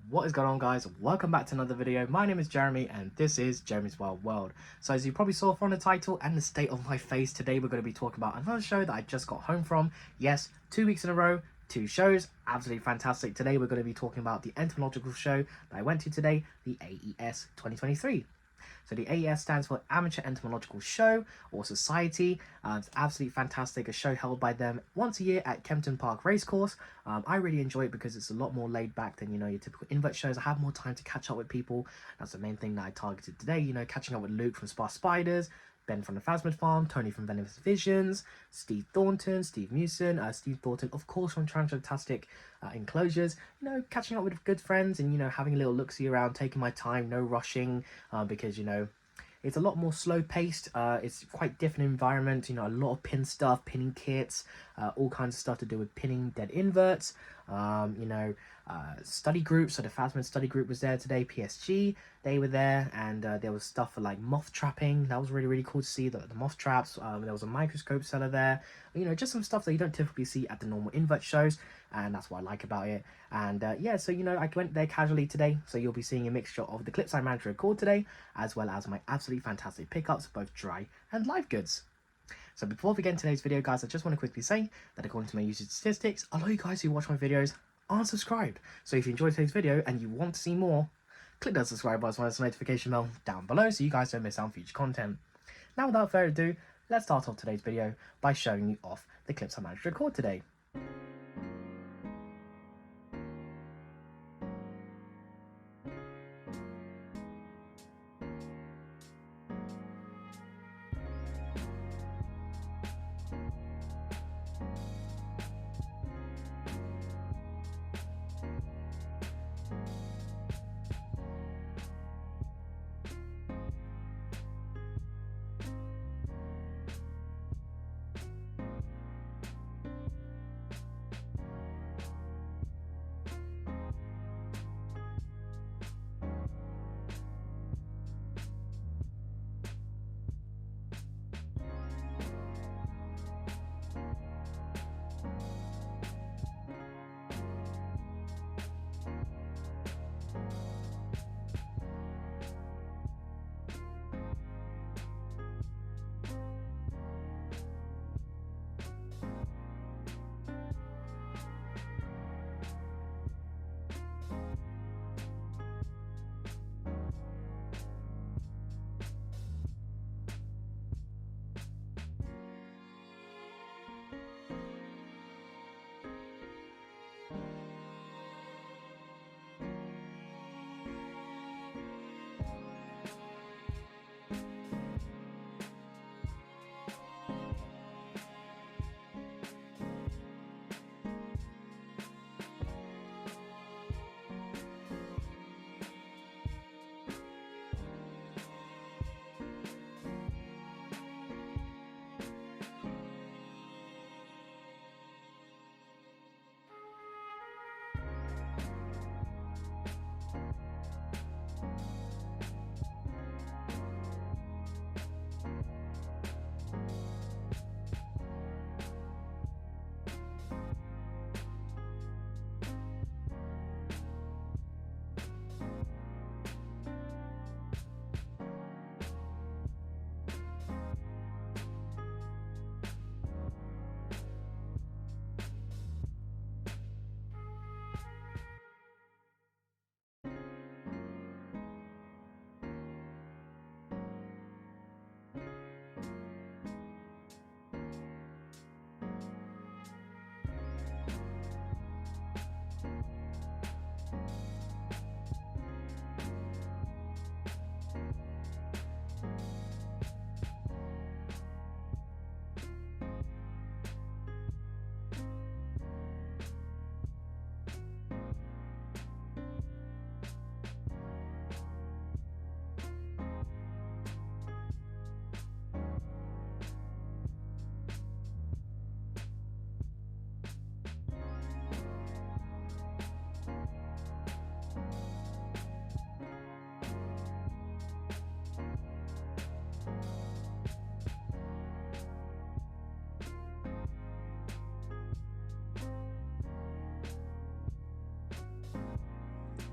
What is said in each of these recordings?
What is going on, guys? Welcome back to another video. My name is Jeremy and this is Jeremy's Wild World. So as you probably saw from the title and the state of my face, today we're going to be talking about another show that I just got home from. Yes, 2 weeks in a row, 2 shows, absolutely fantastic. Today we're going to be talking about the entomological show that I went to today, the A.E.S 2023. So the A.E.S stands for Amateur Entomological Show or Society. It's absolutely fantastic. A show held by them once a year at Kempton Park Racecourse. I really enjoy it because it's a lot more laid back than, your typical invert shows. I have more time to catch up with people. That's the main thing that I targeted today. Catching up with Luke from Sparse Spiders, Ben from the Phasmid Farm, Tony from Venomous Visions, Steve Thornton, Steve Mewson, Steve Thornton, of course, from Transfantastic Enclosures. Catching up with good friends and, having a little look-see around, taking my time, no rushing, because, it's a lot more slow paced. It's quite different environment. A lot of pin stuff, pinning kits, all kinds of stuff to do with pinning dead inverts. Study groups. So the Phasmid study group was there today. PSG, they were there, and there was stuff for like moth trapping. That was really cool to see the moth traps. There was a microscope seller there. Just some stuff that you don't typically see at the normal invert shows, and that's what I like about it. And so I went there casually today, so you'll be seeing a mixture of the clips I managed to record today, as well as my absolutely fantastic pickups, both dry and live goods. So before we get into today's video, guys, I just want to quickly say that according to my usage statistics, a lot of you guys who watch my videos aren't subscribed. So if you enjoyed today's video and you want to see more, click that subscribe button as well as the notification bell down below so you guys don't miss out on future content. Now, without further ado, let's start off today's video by showing you off the clips I managed to record today.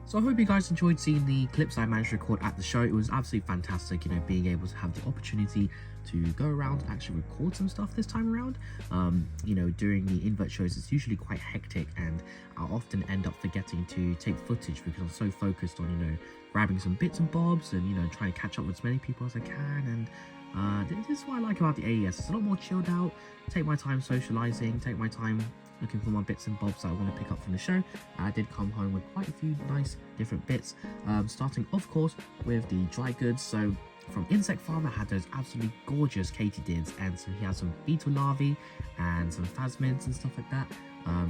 So I hope you guys enjoyed seeing the clips I managed to record at the show. It was absolutely fantastic, you know, being able to have the opportunity to go around and actually record some stuff this time around. You know, during the invert shows, it's usually quite hectic, and I often end up forgetting to take footage because I'm so focused on, you know, grabbing some bits and bobs and, you know, trying to catch up with as many people as I can. And this is what I like about the A.E.S. It's a lot more chilled out. Take my time socializing, take my time looking for my bits and bobs that I want to pick up from the show. I did come home with quite a few nice different bits, starting of course with the dry goods. So from Insect Farm, I had those absolutely gorgeous katydids, and so he has some beetle larvae and some phasmids and stuff like that.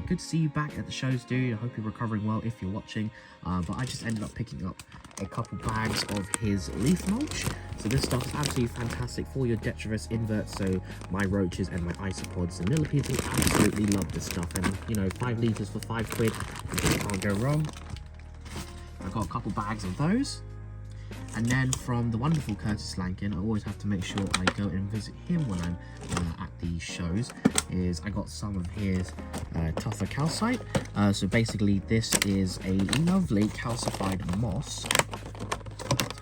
Good to see you back at the shows, dude. I hope you're recovering well if you're watching. But I just ended up picking up a couple bags of his leaf mulch. So this stuff is absolutely fantastic for your detritus inverts. So my roaches and my isopods and millipedes absolutely love this stuff. And you know, 5 litres for £5, you can't go wrong. I got a couple bags of those. And then from the wonderful Curtis Lankin, I always have to make sure I go and visit him when I'm at the shows, is I got some of his tougher calcite. So basically this is a lovely calcified moss.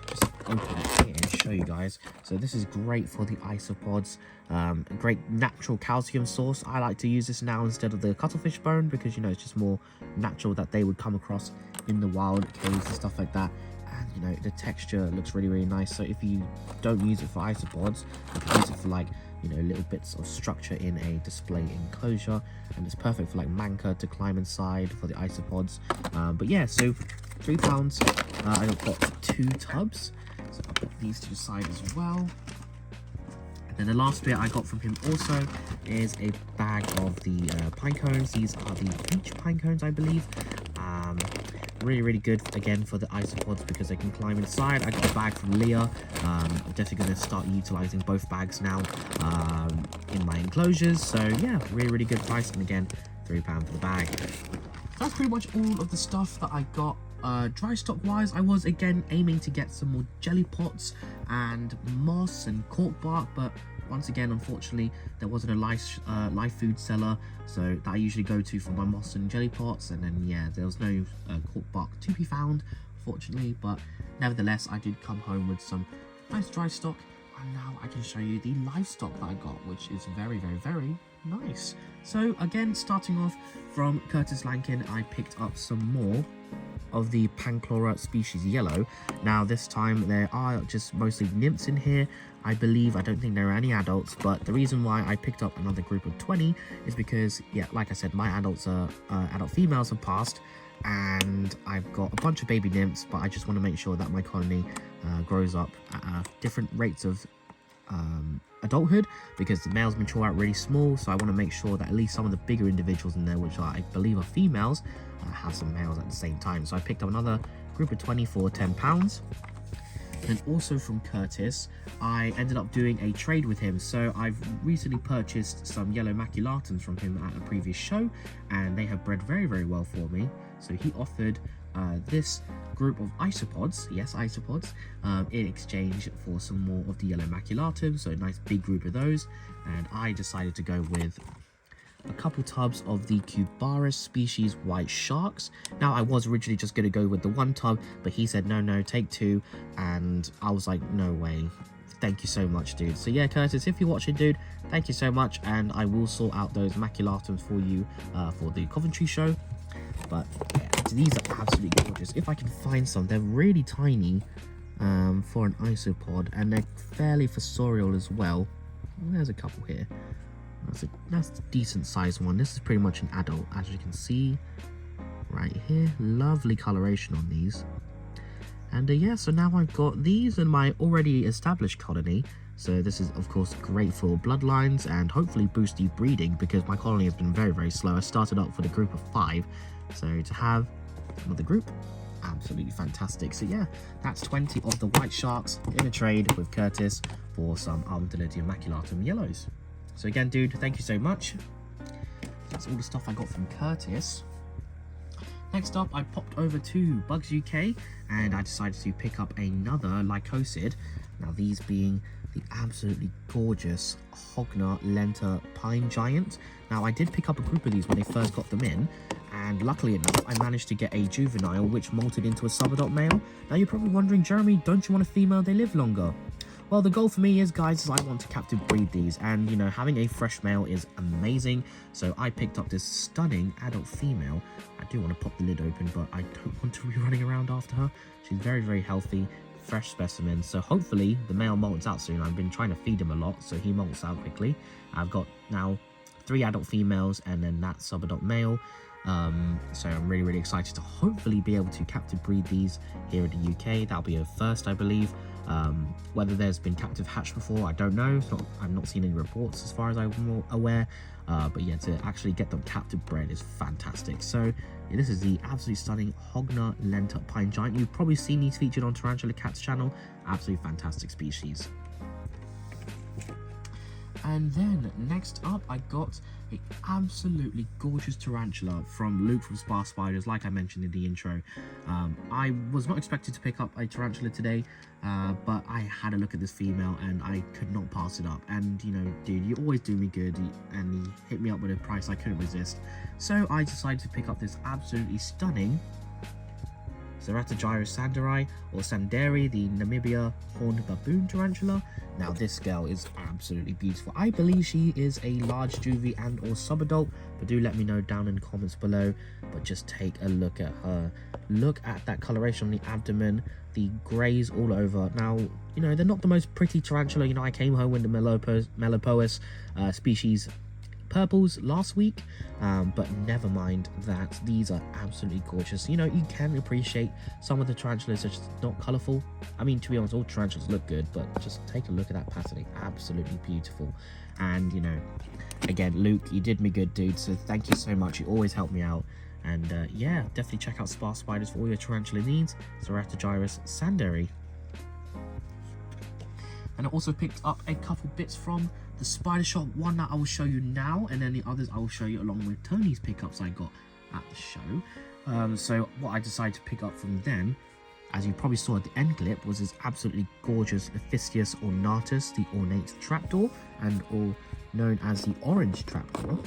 Just open it here and show you guys. So this is great for the isopods, a great natural calcium source. I like to use this now instead of the cuttlefish bone because, you know, it's just more natural that they would come across in the wild caves and stuff like that. And you know, the texture looks really, really nice. So if you don't use it for isopods, you can use it for, like, you know, little bits of structure in a display enclosure, and it's perfect for like manka to climb inside for the isopods. But yeah, so £3. I got 2 tubs, so I'll put these to the side as well. And then the last bit I got from him also is a bag of the pine cones. These are the beach pine cones, I believe. Really, really good again for the isopods because they can climb inside. I got a bag from Leah. I'm definitely going to start utilizing both bags now in my enclosures. So yeah, really, really good price. And again, £3 for the bag. That's pretty much all of the stuff that I got. Dry stock wise, I was again aiming to get some more jelly pots and moss and cork bark, but once again, unfortunately, there wasn't a live food seller, so that I usually go to for my moss and jelly pots. And then yeah, there was no cork bark to be found, fortunately, but nevertheless, I did come home with some nice dry stock, and now I can show you the livestock that I got, which is very, very, very nice. So again, starting off from Curtis Lankin, I picked up some more of the Panchlora species yellow. Now this time there are just mostly nymphs in here, I believe. I don't think there are any adults, but the reason why I picked up another group of 20 is because, yeah, like I said, my adult females have passed, and I've got a bunch of baby nymphs, but I just want to make sure that my colony grows up at different rates of adulthood, because the males mature out really small. So I want to make sure that at least some of the bigger individuals in there, which I believe are females, have some males at the same time. So I picked up another group of 20 for £10. And also from Curtis, I ended up doing a trade with him. So I've recently purchased some yellow maculatums from him at a previous show, and they have bred very, very well for me. So he offered this group of isopods, yes, isopods, in exchange for some more of the yellow maculatums. So a nice big group of those. And I decided to go with a couple tubs of the Cubaris species white sharks. Now I was originally just going to go with the 1 tub, but he said no, take 2, and I was like, no way, thank you so much, dude. So yeah, Curtis, if you're watching, dude, thank you so much, and I will sort out those maculatums for you for the Coventry show. But yeah, these are absolutely gorgeous. If I can find some, they're really tiny for an isopod, and they're fairly fossorial as well. There's a couple here. That's a decent sized one. This is pretty much an adult, as you can see right here. Lovely coloration on these. And yeah, so now I've got these in my already established colony. So this is of course great for bloodlines and hopefully boost the breeding, because my colony has been very, very slow. I started up with a group of 5, so to have another group, absolutely fantastic. So yeah, that's 20 of the white sharks in a trade with Curtis for some Armadillo maculatum yellows. So again, dude, thank you so much. That's all the stuff I got from Curtis. Next up, I popped over to Bugs UK, and I decided to pick up another Lycosid. Now these being the absolutely gorgeous Hogna Lenta Pine Giant. Now I did pick up a group of these when they first got them in, and luckily enough, I managed to get a juvenile which molted into a subadult male. Now you're probably wondering, Jeremy, don't you want a female? They live longer. Well, the goal for me is, guys, is I want to captive breed these, and you know, having a fresh male is amazing. So I picked up this stunning adult female. I do want to pop the lid open, but I don't want to be running around after her. She's very, very healthy, fresh specimen. So hopefully the male molts out soon. I've been trying to feed him a lot, so he molts out quickly. I've got now 3 adult females and then that subadult male. So I'm really, really excited to hopefully be able to captive breed these here in the UK. That'll be a first, I believe. Whether there's been captive hatch before, I don't know. I've not seen any reports as far as I'm aware. But yeah, to actually get them captive bred is fantastic. So yeah, this is the absolutely stunning Hogna Lenta Pine Giant. You've probably seen these featured on Tarantula Cat's channel. Absolutely fantastic species. And then next up, I got an absolutely gorgeous tarantula from Luke from Spa Spiders, like I mentioned in the intro. I was not expected to pick up a tarantula today, but I had a look at this female and I could not pass it up. And you know, dude, you always do me good, and he hit me up with a price I couldn't resist. So I decided to pick up this absolutely stunning Ceratogyrus sanderi, or Sanderi, the Namibia horned baboon tarantula. Now this girl is absolutely beautiful. I believe she is a large juvie and or subadult, but do let me know down in the comments below. But just take a look at her. Look at that coloration on the abdomen, the greys all over. Now, you know, they're not the most pretty tarantula. You know, I came home with the Melopoeus species purples last week, but never mind that, these are absolutely gorgeous. You know, you can appreciate some of the tarantulas are just not colorful. I mean, to be honest, all tarantulas look good, but just take a look at that pattern. Absolutely beautiful. And you know, again, Luke, you did me good, dude, so thank you so much. You always help me out. And yeah, definitely check out Spa Spiders for all your tarantula needs. Ceratogyrus sanderi. And I also picked up a couple bits from the spider shop, one that I will show you now, and then the others I will show you along with Tony's pickups I got at the show. So what I decided to pick up from them, as you probably saw at the end clip, was this absolutely gorgeous Ophistius ornatus, the ornate trapdoor, and all known as the orange trapdoor.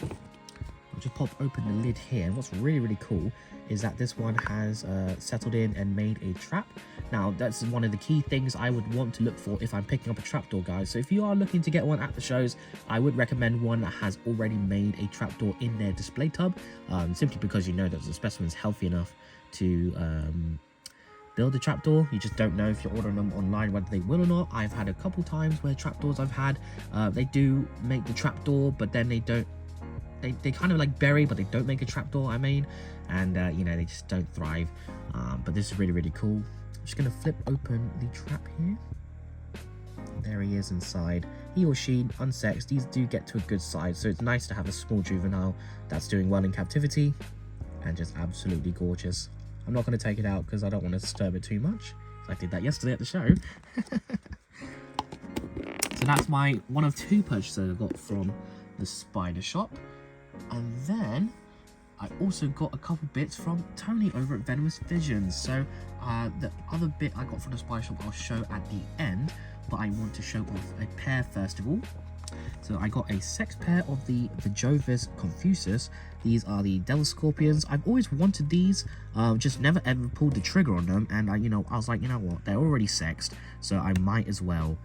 I'll just pop open the lid here, and what's really, really cool is that this one has settled in and made a trap. Now, that's one of the key things I would want to look for if I'm picking up a trapdoor, guys. So if you are looking to get one at the shows, I would recommend one that has already made a trapdoor in their display tub, simply because you know that the specimen is healthy enough to build a trapdoor. You just don't know if you're ordering them online whether they will or not. I've had a couple times where trapdoors I've had, they do make the trapdoor, but then they don't. They kind of like bury, but they don't make a trapdoor, I mean, and you know, they just don't thrive. But this is really, really cool. I'm just gonna flip open the trap here. There he is inside. He or she, unsexed. These do get to a good size, so it's nice to have a small juvenile that's doing well in captivity, and just absolutely gorgeous. I'm not going to take it out because I don't want to disturb it too much. I did that yesterday at the show. So that's my one of 2 purchases I got from the spider shop. And then I also got a couple bits from Tony over at Venomous Visions. So the other bit I got from the spider shop I'll show at the end, but I want to show off a pair first of all. So I got a sex pair of the Vajovis Confusus. These are the Devil Scorpions. I've always wanted these, just never ever pulled the trigger on them. And I was like, you know what, they're already sexed, so I might as well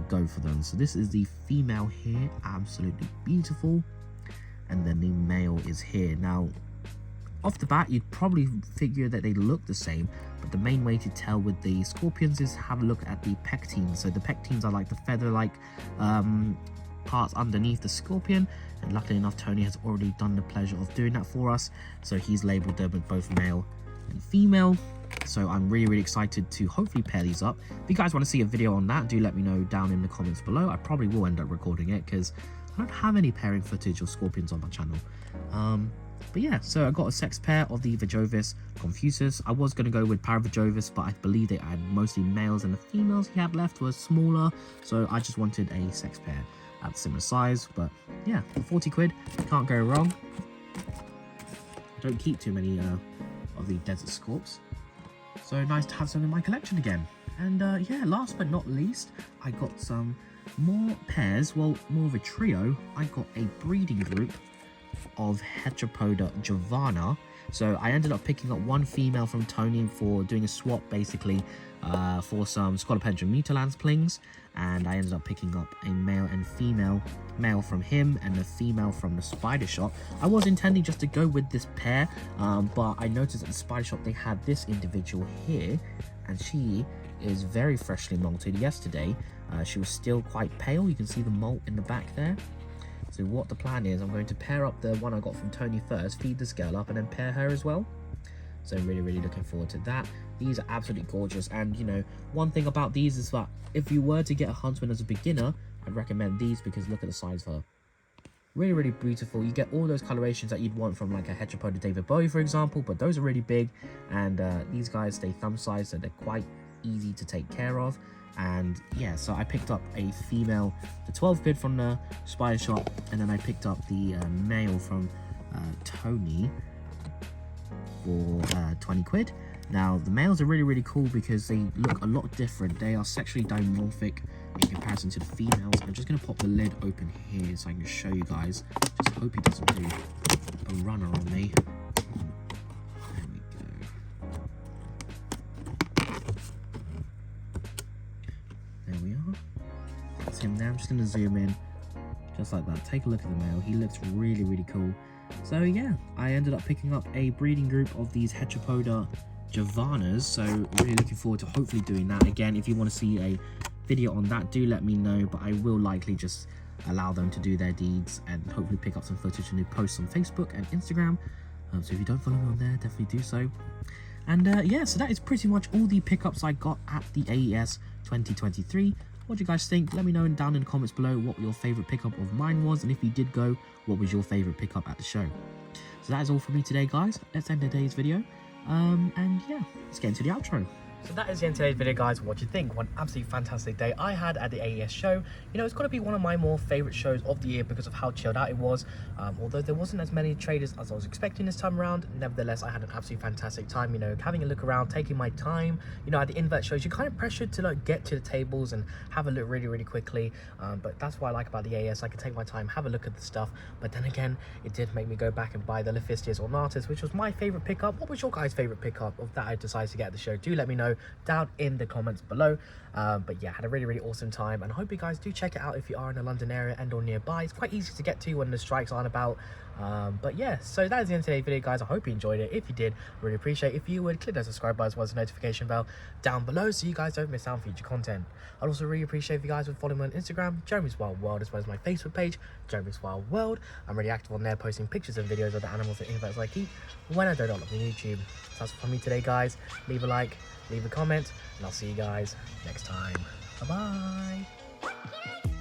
go for them. So this is the female here, absolutely beautiful. And then the male is here. Now, off the bat, you'd probably figure that they look the same, but the main way to tell with the scorpions is have a look at the pectines. So the pectines are like the feather-like parts underneath the scorpion, and luckily enough, Tony has already done the pleasure of doing that for us. So he's labeled them with both male and female. So I'm really, really excited to hopefully pair these up. If you guys want to see a video on that, do let me know down in the comments below. I probably will end up recording it because I don't have any pairing footage of scorpions on my channel. But yeah, so I got a sex pair of the Vajovis Confusus. I was going to go with Paravajovis, but I believe they had mostly males and the females he had left were smaller. So I just wanted a sex pair at similar size. But yeah, for 40 quid, can't go wrong. I don't keep too many of the Desert Scorps. So nice to have some in my collection again. And yeah, last but not least, I got some more pairs, well, more of a trio. I got a breeding group of Hopa Javana. So I ended up picking up one female from Tony for doing a swap, basically, for some Scolopendron mutilans plings, and I ended up picking up a male and female, male from him and a female from the spider shop. I was intending just to go with this pair, but I noticed at the spider shop they had this individual here, and she is very freshly molted. Yesterday she was still quite pale. You can see the molt in the back there. So what the plan is, I'm going to pair up the one I got from Tony first, feed this girl up, and then pair her as well. So really looking forward to that. These are absolutely gorgeous, and you know, one thing about these is that if you were to get a huntsman as a beginner, I'd recommend these because look at the size of her. Really beautiful. You get all those colorations that you'd want from like a Heteropoda David Bowie, for example, but those are really big, and these guys stay thumb size, so they're quite easy to take care of. And yeah, so I picked up a female for 12 quid from the spider shop, and then I picked up the male from Tony for 20 quid. Now the males are really cool because they look a lot different. They are sexually dimorphic in comparison to the females. I'm just going to pop the lid open here so I can show you guys. Just hope he doesn't do a runner on me. There we are. That's him there. I'm just going to zoom in just like that. Take a look at the male. He looks really cool. So yeah, I ended up picking up a breeding group of these Hopa Javanas. So really looking forward to hopefully doing that. Again, if you want to see a video on that, do let me know. But I will likely just allow them to do their deeds and hopefully pick up some footage and do posts on Facebook and Instagram. So if you don't follow me on there, definitely do so. And yeah, so that is pretty much all the pickups I got at the A.E.S 2023. What do you guys think? Let me know down in the comments below what your favorite pickup of mine was, and if you did go, what was your favorite pickup at the show. So that is all for me today, guys. Let's end today's video, and yeah, let's get into the outro. So that is the end of today's video, guys. What do you think? What an absolutely fantastic day I had at the A.E.S show. You know, it's got to be one of my more favorite shows of the year because of how chilled out it was. Although there wasn't as many traders as I was expecting this time around, nevertheless, I had an absolutely fantastic time, you know, having a look around, taking my time. You know, at the invert shows, you're kind of pressured to like get to the tables and have a look really quickly. But that's what I like about the A.E.S. I can take my time, have a look at the stuff. But then again, it did make me go back and buy the Lephistias Ornatus, which was my favorite pickup. What was your guys' favorite pickup of that I decided to get at the show? Do let me know down in the comments below. But yeah, had a really awesome time, and I hope you guys do check it out if you are in the London area and or nearby. It's quite easy to get to when the strikes aren't about. But yeah, so that is the end of today's video, guys. I hope you enjoyed it. If you did, I really appreciate if you would click that subscribe button as well as the notification bell down below so you guys don't miss out on future content. I'd also really appreciate if you guys would follow me on Instagram, Jeremy's Wild World, as well as my Facebook page, Jeremy's Wild World. I'm really active on there, posting pictures and videos of the animals and inverts I keep when I don't upload on YouTube. So that's for me today, guys. Leave a like, leave a comment, and I'll see you guys next time. Bye bye.